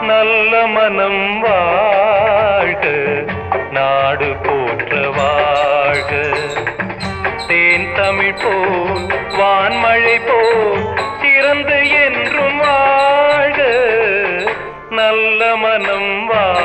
நல்ல மனம் வாழ்க, நாடு போற்ற வாழ்க. தேன் தமிழ் போல் வான்மழை போல் சிறந்து என்றும் வாழ்க, நல்ல மனம் வாழ்க.